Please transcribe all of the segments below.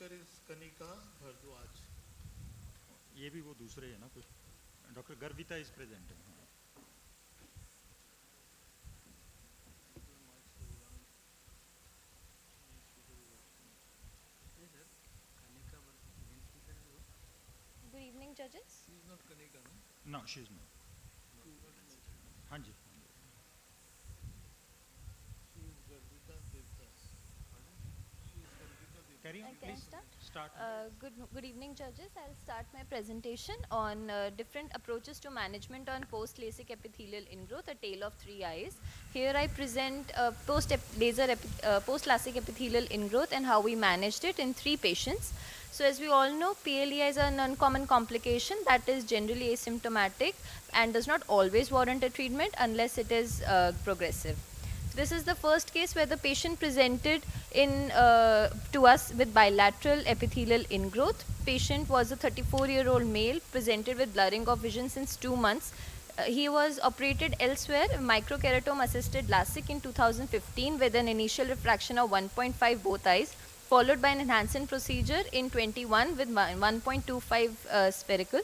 speaker is Kanika Bhardwaj. ये भी वो दूसरे है ना कुछ. Doctor Garvita is present. Good evening, judges. She is not Kanika, no? No, she is not. She is not mentioned. हाँ जी. She is Garvita Devdas. Pardon? She is Garvita Devdas. Carry on, Can I please. start? Start. Good evening, judges. I'll start my presentation on different approaches to management on post-LASIK epithelial ingrowth, a tale of three eyes. Here I present post-LASIK epithelial ingrowth and how we managed it in three patients. So as we all know, PLEI is an uncommon complication that is generally asymptomatic and does not always warrant a treatment unless it is progressive. This is the first case where the patient presented to us with bilateral epithelial ingrowth. Patient was a 34-year-old male, presented with blurring of vision since 2 months. He was operated elsewhere, microkeratome assisted LASIK in 2015 with an initial refraction of 1.5 both eyes, followed by an enhancement procedure in 21 with 1.25 spherical.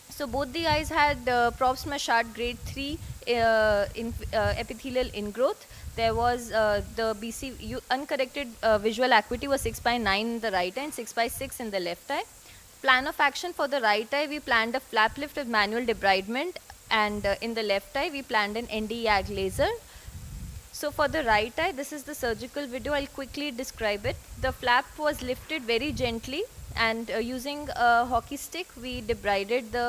So both the eyes had Probst Marchand grade 3 epithelial ingrowth. There was the uncorrected visual acuity was 6/9 in the right eye and 6/6 in the left eye. Plan of action for the right eye, we planned a flap lift with manual debridement, and in the left eye, we planned an Nd:YAG laser. So for the right eye, this is the surgical video. I'll quickly describe it. The flap was lifted very gently, and using a hockey stick, we debrided the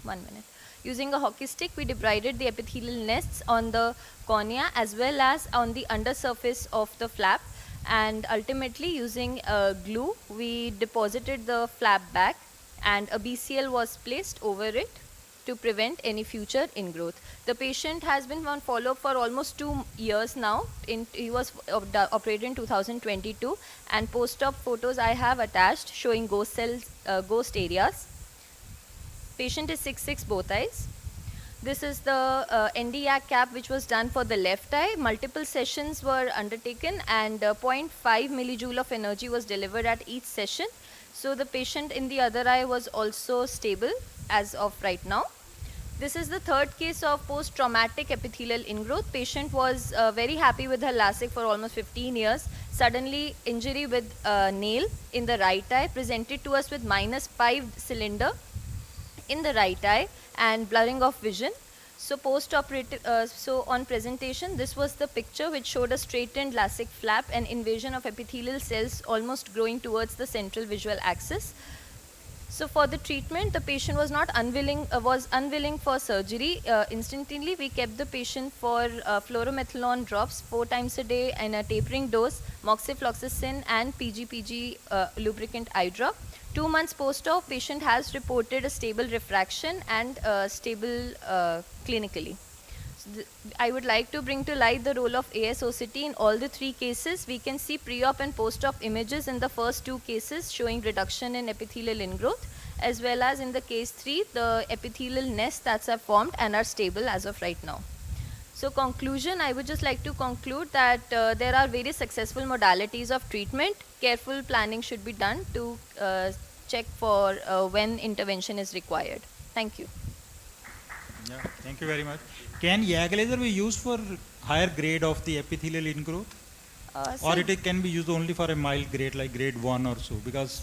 1 minute. Using a hockey stick, we debrided the epithelial nests on the cornea as well as on the undersurface of the flap. And ultimately, using glue, we deposited the flap back, and a BCL was placed over it to prevent any future ingrowth. The patient has been on follow-up for almost 2 years now. He was operated in 2022, and post-op photos I have attached showing ghost areas. Patient is 6'6", both eyes. This is the Nd:YAG cap which was done for the left eye. Multiple sessions were undertaken, and 0.5 millijoule of energy was delivered at each session. So the patient in the other eye was also stable as of right now. This is the third case of post-traumatic epithelial ingrowth. Patient was very happy with her LASIK for almost 15 years. Suddenly, injury with nail in the right eye, presented to us with -5 cylinder in the right eye and blurring of vision. So post-operative, so on presentation, this was the picture which showed a straightened LASIK flap and invasion of epithelial cells almost growing towards the central visual axis. So for the treatment, the patient was unwilling for surgery. Instantly, we kept the patient for fluorometholone drops 4 times a day and a tapering dose, moxifloxacin and PGPG lubricant eye drop. 2 months post-op, patient has reported a stable refraction and stable clinically. I would like to bring to light the role of ASOCT in all the 3 cases. We can see pre-op and post-op images in the first 2 cases showing reduction in epithelial ingrowth, as well as in the case 3, the epithelial nests that are formed and are stable as of right now. So conclusion, I would just like to conclude that there are various successful modalities of treatment. Careful planning should be done to check for when intervention is required. Thank you. Yeah, thank you very much. Can YAG laser be used for higher grade of the epithelial ingrowth? Or it can be used only for a mild grade, like grade 1 or so? Because,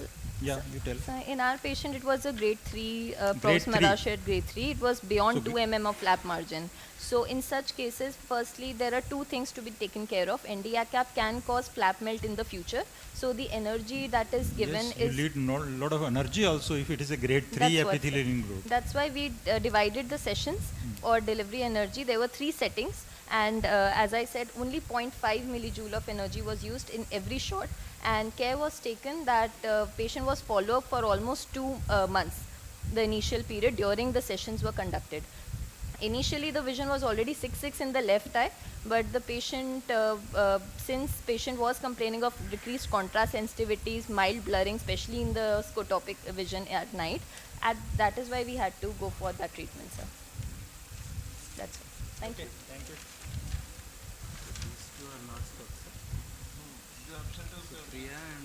yeah, you tell. In our patient, it was a grade 3, Grade 3. Probst grade 3. It was beyond So 2 mm of flap margin. So in such cases, firstly, there are 2 things to be taken care of. Nd:YAG cap can cause flap melt in the future. So the energy that is given yes, is... you need lot of energy also if it is a grade 3 That's what- epithelial ingrowth. That's why we divided the sessions or delivery energy. There were 3 settings, and as I said, only 0.5 millijoule of energy was used in every shot, and care was taken that patient was followed up for almost 2 months, the initial period during the sessions were conducted. Initially, the vision was already 6/6 in the left eye, but the patient, since patient was complaining of decreased contrast sensitivities, mild blurring, especially in the scotopic vision at night, that is why we had to go for that treatment, sir. That's it. Thank you. Thank you. These two are not stuck, sir. No, absent of Supriya and